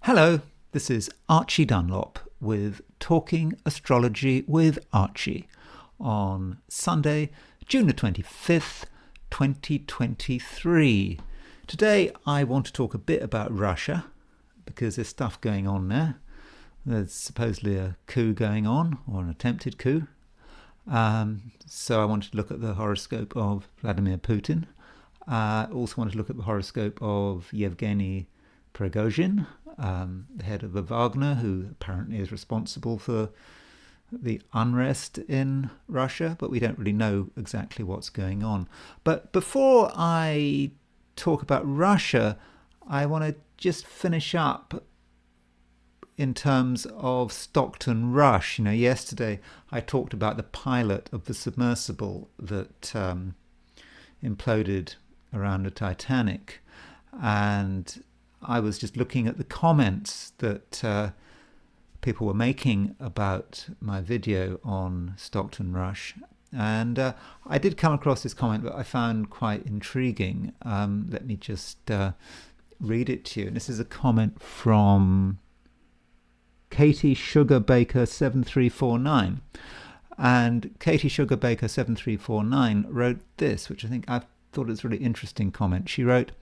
Hello, this is Archie Dunlop with Talking Astrology with Archie on Sunday, June the 25th, 2023. Today I want to talk a bit about Russia because there's stuff going on there. There's supposedly a coup going on, or an attempted coup. So I wanted to look at the horoscope of Vladimir Putin. I also wanted to look at the horoscope of Yevgeny Prigozhin, the head of the Wagner, who apparently is responsible for the unrest in Russia, but we don't really know exactly what's going on. But before I talk about Russia, I want to just finish up in terms of Stockton Rush. Yesterday I talked about the pilot of the submersible that imploded around the Titanic, and I was just looking at the comments that people were making about my video on Stockton Rush, and I did come across this comment that I found quite intriguing. Let me just read it to you. And this is a comment from Katie Sugar Baker 7349, and Katie Sugar Baker 7349 wrote this, which I thought was a really interesting comment. She wrote,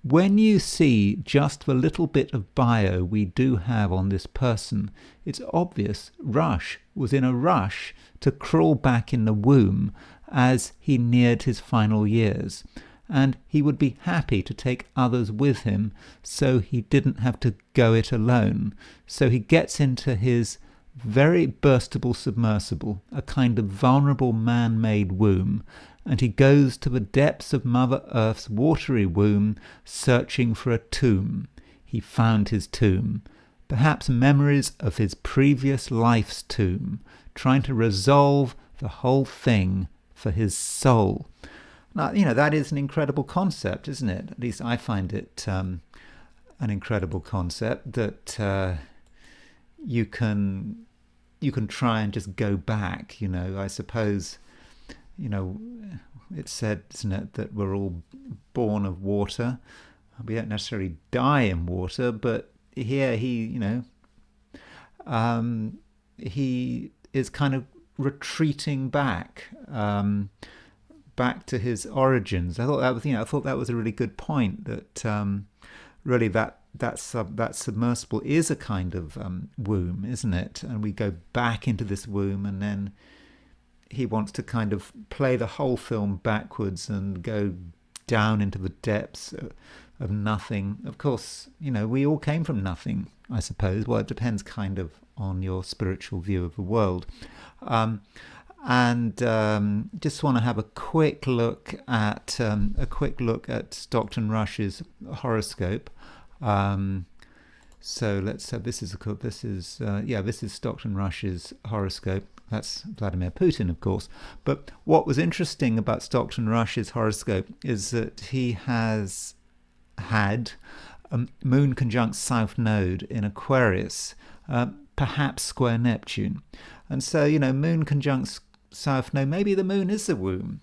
"When you see just the little bit of bio we do have on this person, it's obvious Rush was in a rush to crawl back in the womb as he neared his final years, and he would be happy to take others with him so he didn't have to go it alone. So he gets into his very burstable submersible, a kind of vulnerable man-made womb, and he goes to the depths of Mother Earth's watery womb searching for a tomb. He found his tomb, perhaps memories of his previous life's tomb, trying to resolve the whole thing for his soul." Now, that is an incredible concept, isn't it? At least I find it an incredible concept that you can try and just go back. I suppose, it's said, isn't it, that we're all born of water. We don't necessarily die in water, but here he is kind of retreating back. Back to his origins. I thought that was a really good point. That really that submersible is a kind of womb, isn't it? And we go back into this womb, and then he wants to kind of play the whole film backwards and go down into the depths of nothing. Of course, we all came from nothing, I suppose. Well, it depends kind of on your spiritual view of the world. And just want to have a quick look at Stockton Rush's horoscope. So let's have this is Stockton Rush's horoscope. That's Vladimir Putin, of course. But what was interesting about Stockton Rush's horoscope is that he has had a Moon conjunct South Node in Aquarius, perhaps square Neptune, and so Moon conjunct South Node, maybe the moon is the womb.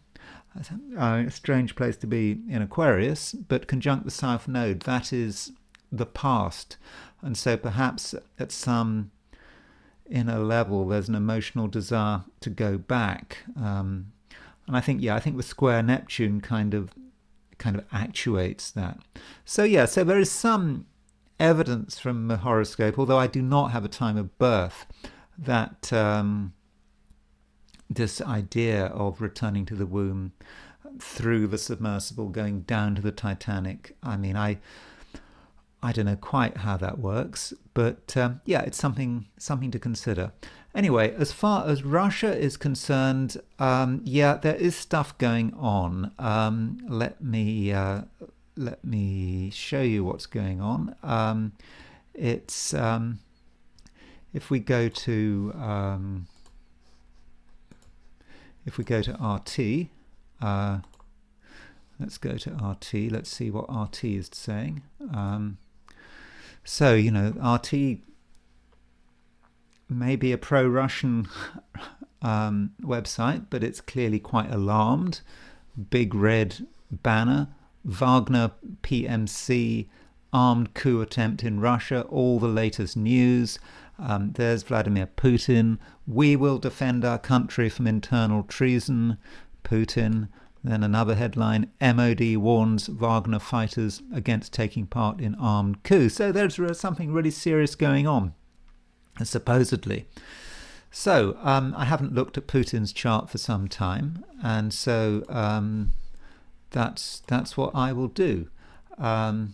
A strange place to be in Aquarius, but conjunct the South Node, that is the past. And so perhaps at some inner level there's an emotional desire to go back. And I think the square Neptune kind of actuates that. So there is some evidence from the horoscope, although I do not have a time of birth, that this idea of returning to the womb through the submersible, going down to the Titanic. I don't know quite how that works, but it's something to consider. Anyway, as far as Russia is concerned, there is stuff going on. Let me show you what's going on. It's if we go to RT, let's go to RT. Let's see what RT is saying. RT may be a pro-Russian website, but it's clearly quite alarmed. Big red banner, Wagner PMC armed coup attempt in Russia, all the latest news. There's Vladimir Putin. We will defend our country from internal treason. Putin. Then another headline, MOD warns Wagner fighters against taking part in armed coup. So there's something really serious going on, supposedly. So I haven't looked at Putin's chart for some time, and so that's what I will do. Putin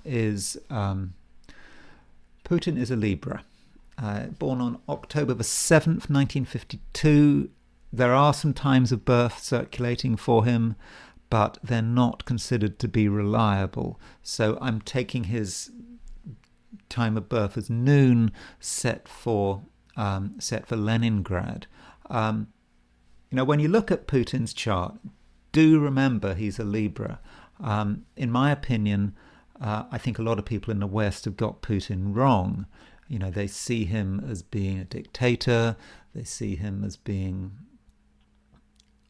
is a Libra, born on October the 7th, 1952. There are some times of birth circulating for him, but they're not considered to be reliable. So I'm taking his time of birth as noon, set for Leningrad. When you look at Putin's chart, do remember he's a Libra. In my opinion, I think a lot of people in the West have got Putin wrong. They see him as being a dictator. They see him as being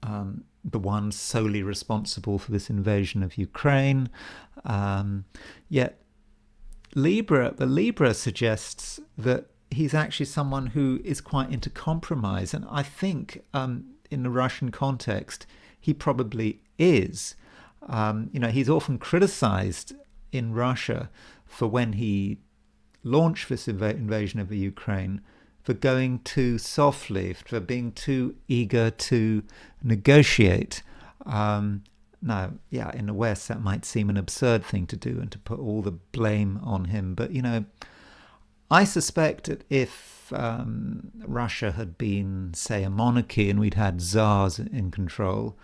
the one solely responsible for this invasion of Ukraine. Yet the Libra suggests that he's actually someone who is quite into compromise. And I think in the Russian context, he probably is. He's often criticized in Russia for when he launched this invasion of the Ukraine, for going too softly, for being too eager to negotiate. Now, in the West, that might seem an absurd thing to do and to put all the blame on him. But, I suspect that if Russia had been, say, a monarchy and we'd had czars in control,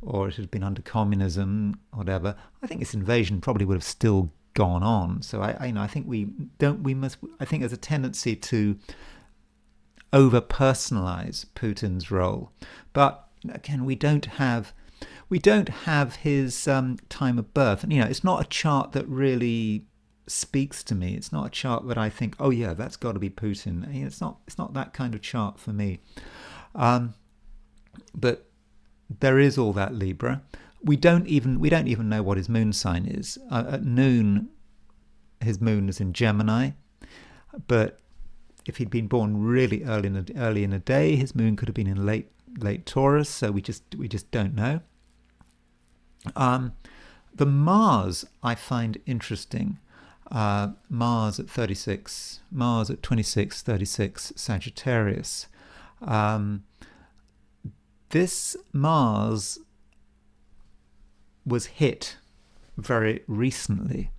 or it had been under communism, whatever, I think this invasion probably would have still gone on. So I think I think there's a tendency to over-personalize Putin's role. But again, we don't have his time of birth. And it's not a chart that really speaks to me. It's not a chart that I think, oh yeah, that's got to be Putin. It's not that kind of chart for me. But there is all that Libra. We don't even know what his moon sign is. At noon, his moon is in Gemini, but if he'd been born really early in the day, his moon could have been in late Taurus. So we just don't know. The Mars I find interesting. Mars at 2636 Sagittarius. This Mars was hit very recently.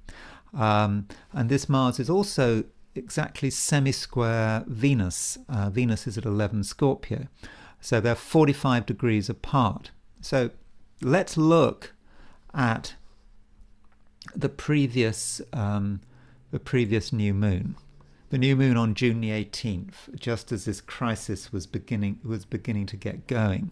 And this Mars is also exactly semi-square Venus. Venus is at 11 Scorpio. So they're 45 degrees apart. So let's look at the previous new moon. The new moon on June the 18th, just as this crisis was beginning to get going.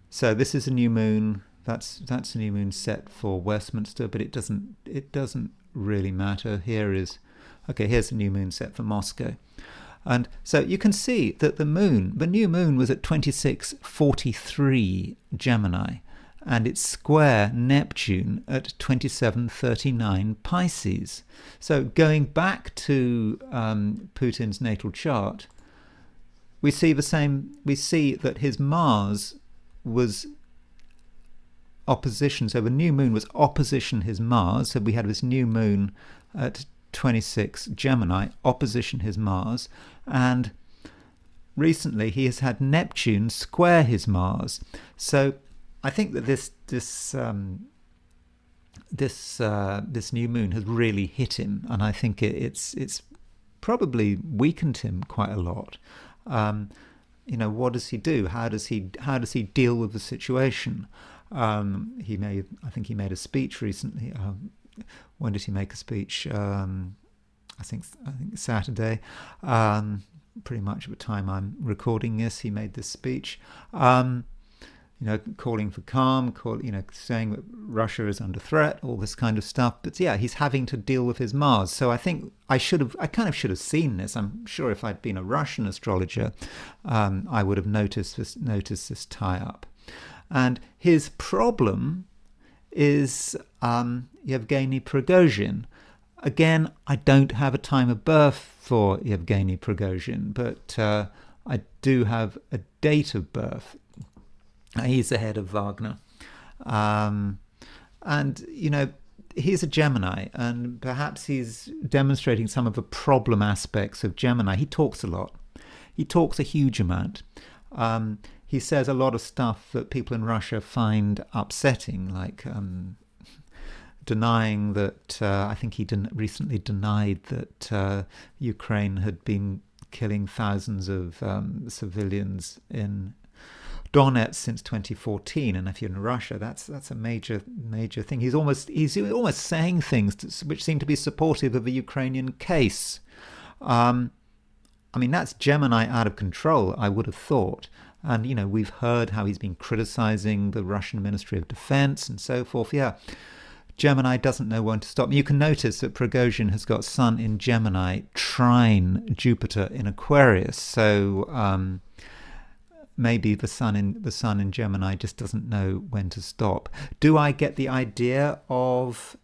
So this is a new moon. That's a new moon set for Westminster, but it doesn't really matter. Here's the new moon set for Moscow. And so you can see that the new moon was at 2643 Gemini, and it's square Neptune at 2739 Pisces. So going back to Putin's natal chart, we see the same. We see that his Mars was opposition. So the new moon was opposition his Mars. So we had this new moon at 26 Gemini, opposition his Mars. And recently he has had Neptune square his Mars. So I think that this new moon has really hit him, and I think it's probably weakened him quite a lot. What does he do? How does he deal with the situation? I think he made a speech recently. When did he make a speech? I think Saturday. Pretty much at the time I'm recording this, he made this speech. Calling for calm, saying that Russia is under threat, all this kind of stuff. But yeah, he's having to deal with his Mars. So I think I kind of should have seen this. I'm sure if I'd been a Russian astrologer, I would have noticed this tie-up. And his problem is Yevgeny Prigozhin. Again, I don't have a time of birth for Yevgeny Prigozhin, but I do have a date of birth. He's the head of Wagner. And, he's a Gemini, and perhaps he's demonstrating some of the problem aspects of Gemini. He talks a lot. He talks a huge amount. He says a lot of stuff that people in Russia find upsetting, like denying that, I think he recently denied that Ukraine had been killing thousands of civilians in Donetsk since 2014, and if you're in Russia, that's a major thing. He's almost saying things which seem to be supportive of the Ukrainian case. That's Gemini out of control, I would have thought. And we've heard how he's been criticizing the Russian Ministry of Defense and so forth. Yeah, Gemini doesn't know when to stop. You can notice that Prigozhin has got Sun in Gemini, trine Jupiter in Aquarius. So maybe the sun in Gemini just doesn't know when to stop. Do I get the idea of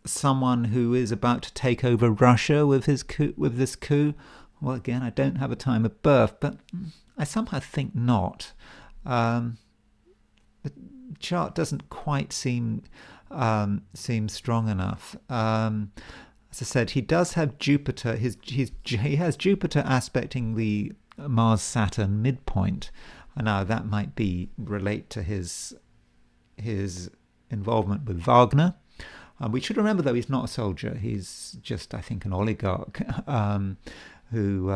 someone who is about to take over Russia with this coup? Well, again, I don't have a time of birth, but I somehow think not. The chart doesn't quite seem strong enough. As I said, he does have Jupiter. He has Jupiter aspecting the Mars-Saturn midpoint. Now that might relate to his involvement with Wagner. We should remember, though, he's not a soldier. He's just, I think, an oligarch who's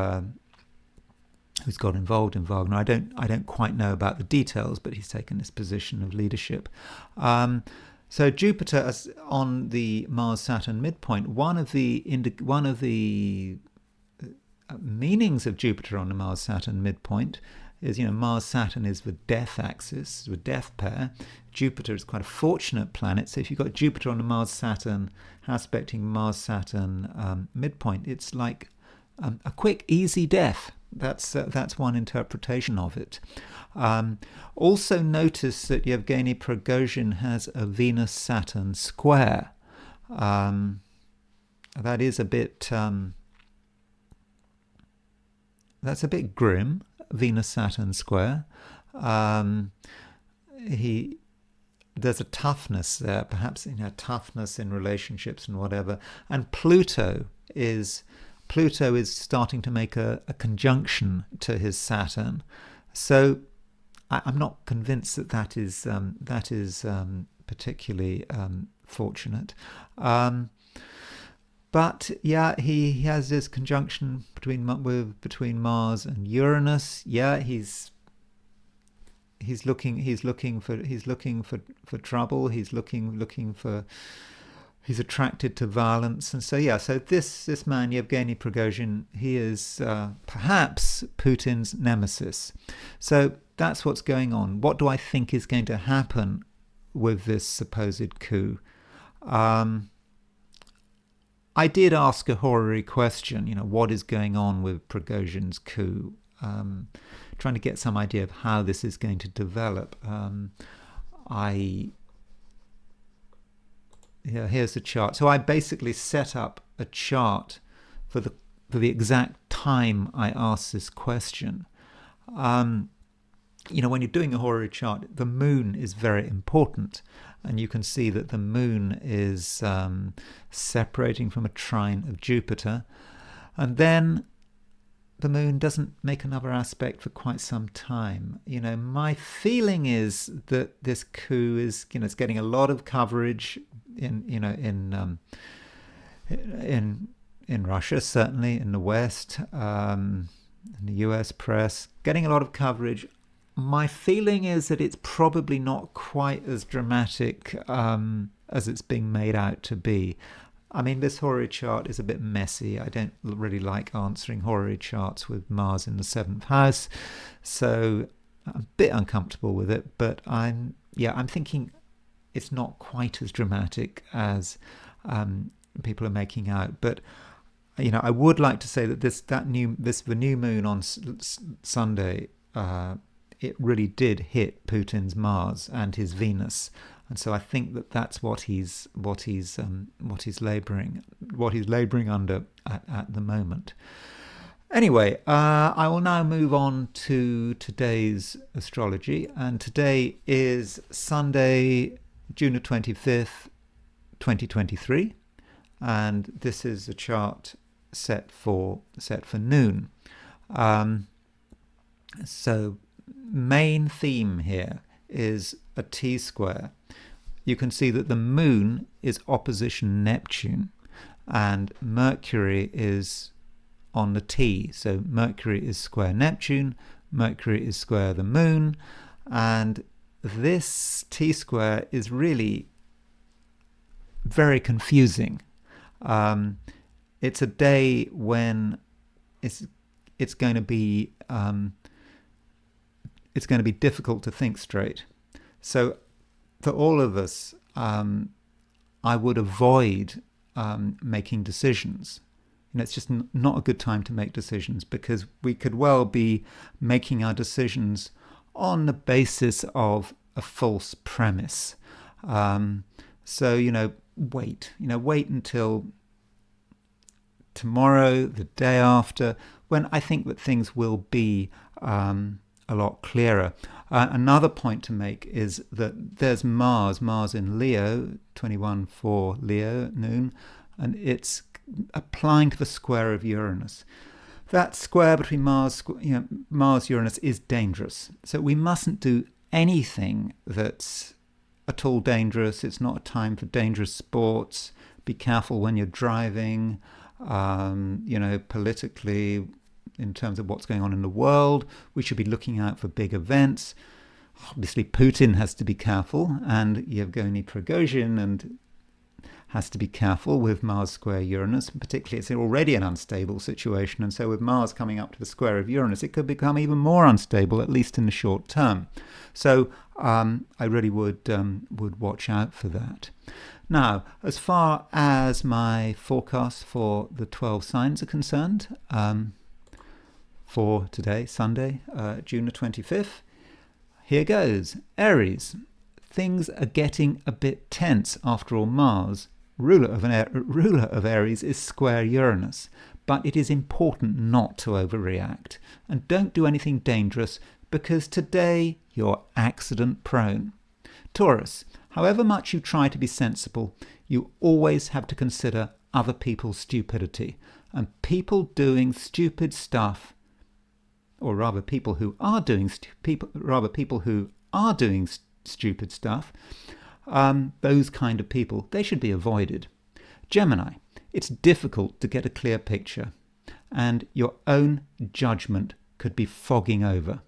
got involved in Wagner. I don't quite know about the details, but he's taken this position of leadership. So Jupiter on the Mars-Saturn midpoint. One of the meanings of Jupiter on the Mars-Saturn midpoint is, Mars-Saturn is the death axis, the death pair. Jupiter is quite a fortunate planet. So if you've got Jupiter on the Mars-Saturn aspecting Mars-Saturn midpoint, it's like a quick, easy death. That's one interpretation of it. Also notice that Yevgeny Prigozhin has a Venus-Saturn square. That is a bit... that's a bit grim, Venus-Saturn square. There's a toughness there, perhaps toughness in relationships and whatever. And Pluto is starting to make a conjunction to his Saturn. So I'm not convinced that is particularly fortunate. But yeah, he has this conjunction between Mars and Uranus. Yeah, he's looking for trouble. He's attracted to violence, and so this man Yevgeny Prigozhin, he is perhaps Putin's nemesis. So that's what's going on. What do I think is going to happen with this supposed coup? I did ask a horary question, what is going on with Prigozhin's coup? Trying to get some idea of how this is going to develop. Here's the chart. So I basically set up a chart for the exact time I asked this question. When you're doing a horary chart, the moon is very important. And you can see that the moon is separating from a trine of Jupiter. And then the moon doesn't make another aspect for quite some time. My feeling is that this coup is, it's getting a lot of coverage in Russia, certainly in the West, in the US press, getting a lot of coverage. My feeling is that it's probably not quite as dramatic as it's being made out to be. This horary chart is a bit messy. I don't really like answering horary charts with Mars in the 7th house, so I'm a bit uncomfortable with it. But I'm thinking it's not quite as dramatic as people are making out. But I would like to say that the new moon on Sunday it really did hit Putin's Mars and his Venus, and so I think that's what he's labouring under at the moment. Anyway, I will now move on to today's astrology, and today is Sunday, June the 25th, 2023, and this is a chart set for noon. So main theme here is a T-square. You can see that the moon is opposition Neptune and Mercury is on the T. So Mercury is square Neptune, Mercury is square the moon, and this T-square is really very confusing. It's a day when it's going to be difficult to think straight. So for all of us, I would avoid making decisions. It's just not a good time to make decisions, because we could well be making our decisions on the basis of a false premise. So wait until tomorrow, the day after, when I think that things will be a lot clearer. Another point to make is that there's Mars in Leo, 21/4 Leo noon, and it's applying to the square of Uranus. That square between Mars-Uranus is dangerous. So we mustn't do anything that's at all dangerous. It's not a time for dangerous sports. Be careful when you're driving. Politically, in terms of what's going on in the world, we should be looking out for big events. Obviously, Putin has to be careful, and Yevgeny Prigozhin has to be careful with Mars square Uranus. Particularly, it's already an unstable situation, and so with Mars coming up to the square of Uranus, it could become even more unstable, at least in the short term. So I really would watch out for that. Now, as far as my forecast for the 12 signs are concerned, for today, Sunday, June the 25th, here goes. Aries. Things are getting a bit tense after all. Mars, ruler of Aries, is square Uranus, but it is important not to overreact, and don't do anything dangerous, because today you're accident prone. Taurus. However much you try to be sensible, you always have to consider other people's stupidity, and people doing stupid stuff, or rather people who are doing stupid stuff, those kind of people, they should be avoided. Gemini. It's difficult to get a clear picture, and your own judgment could be fogging over.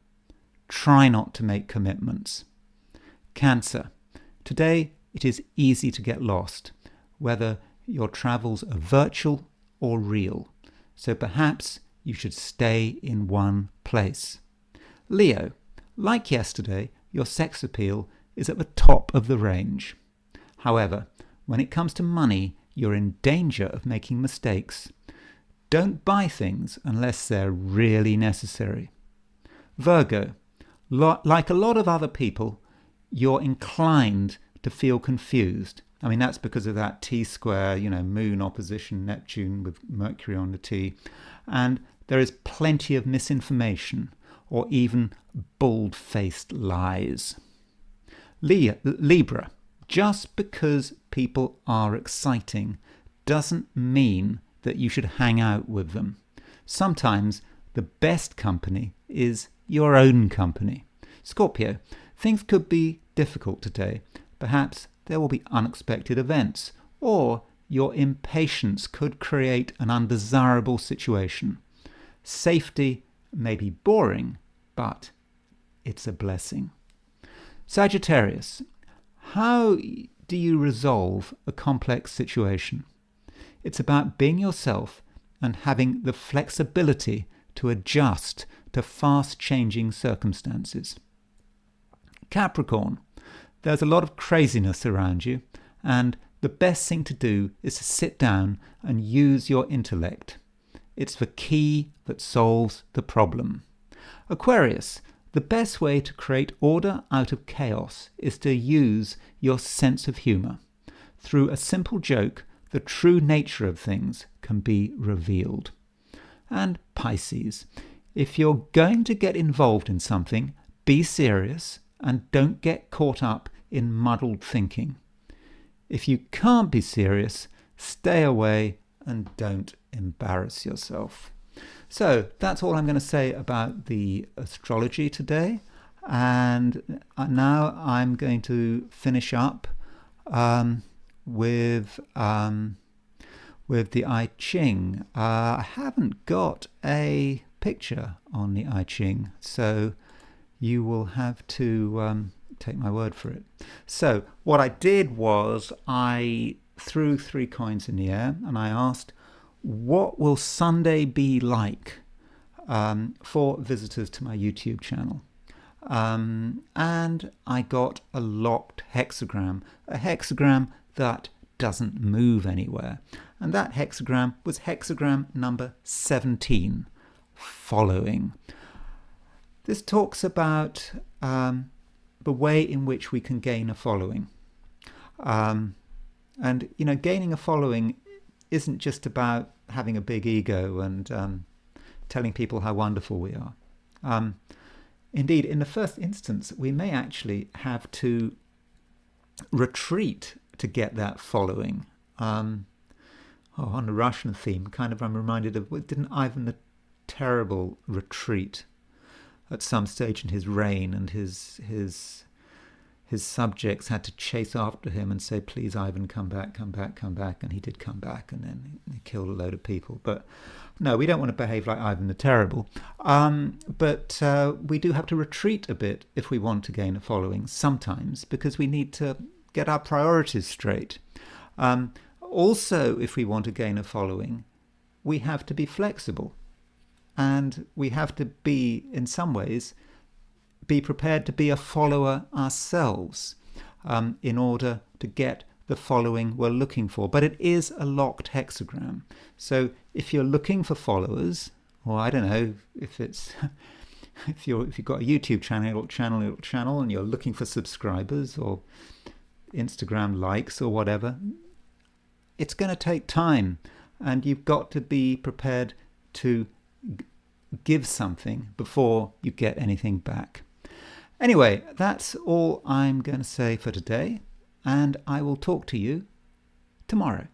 Try not to make commitments. Cancer. Today, it is easy to get lost, whether your travels are virtual or real. So perhaps you should stay in one place. Leo. Like yesterday, your sex appeal is at the top of the range. However, when it comes to money, you're in danger of making mistakes. Don't buy things unless they're really necessary. Virgo. Like a lot of other people, you're inclined to feel confused. I mean, that's because of that T-square, moon opposition Neptune with Mercury on the T. And there is plenty of misinformation or even bald-faced lies. Libra. Just because people are exciting doesn't mean that you should hang out with them. Sometimes the best company is your own company. Scorpio. Things could be difficult today. Perhaps there will be unexpected events, or your impatience could create an undesirable situation. Safety may be boring, but it's a blessing. Sagittarius. How do you resolve a complex situation? It's about being yourself and having the flexibility to adjust to fast-changing circumstances. Capricorn. There's a lot of craziness around you, and the best thing to do is to sit down and use your intellect. It's the key that solves the problem. Aquarius. The best way to create order out of chaos is to use your sense of humour. Through a simple joke, the true nature of things can be revealed. And Pisces, if you're going to get involved in something, be serious and don't get caught up in muddled thinking. If you can't be serious, stay away and don't embarrass yourself. So that's all I'm going to say about the astrology today. And now I'm going to finish up with the I Ching. I haven't got a picture on the I Ching, so you will have to take my word for it. So what I did was I threw 3 coins in the air and I asked, what will Sunday be like for visitors to my YouTube channel? And I got a locked hexagram, a hexagram that doesn't move anywhere. And that hexagram was hexagram number 17, following. This talks about the way in which we can gain a following. And, you know, gaining a following isn't just about having a big ego and telling people how wonderful we are. Indeed, in the first instance, we may actually have to retreat to get that following. On the Russian theme, kind of I'm reminded of, didn't Ivan the Terrible retreat at some stage in his reign, and his subjects had to chase after him and say, please, Ivan, come back, come back, come back. And he did come back, and then he killed a load of people. But no, we don't want to behave like Ivan the Terrible. But we do have to retreat a bit if we want to gain a following sometimes, because we need to get our priorities straight. Also, if we want to gain a following, we have to be flexible. And we have to be, in some ways, be prepared to be a follower ourselves in order to get the following we're looking for. But it is a locked hexagram. So if you're looking for followers, or I don't know, if it's if you've got a YouTube channel and you're looking for subscribers or Instagram likes or whatever, it's going to take time, and you've got to be prepared to give something before you get anything back. Anyway, that's all I'm going to say for today, and I will talk to you tomorrow.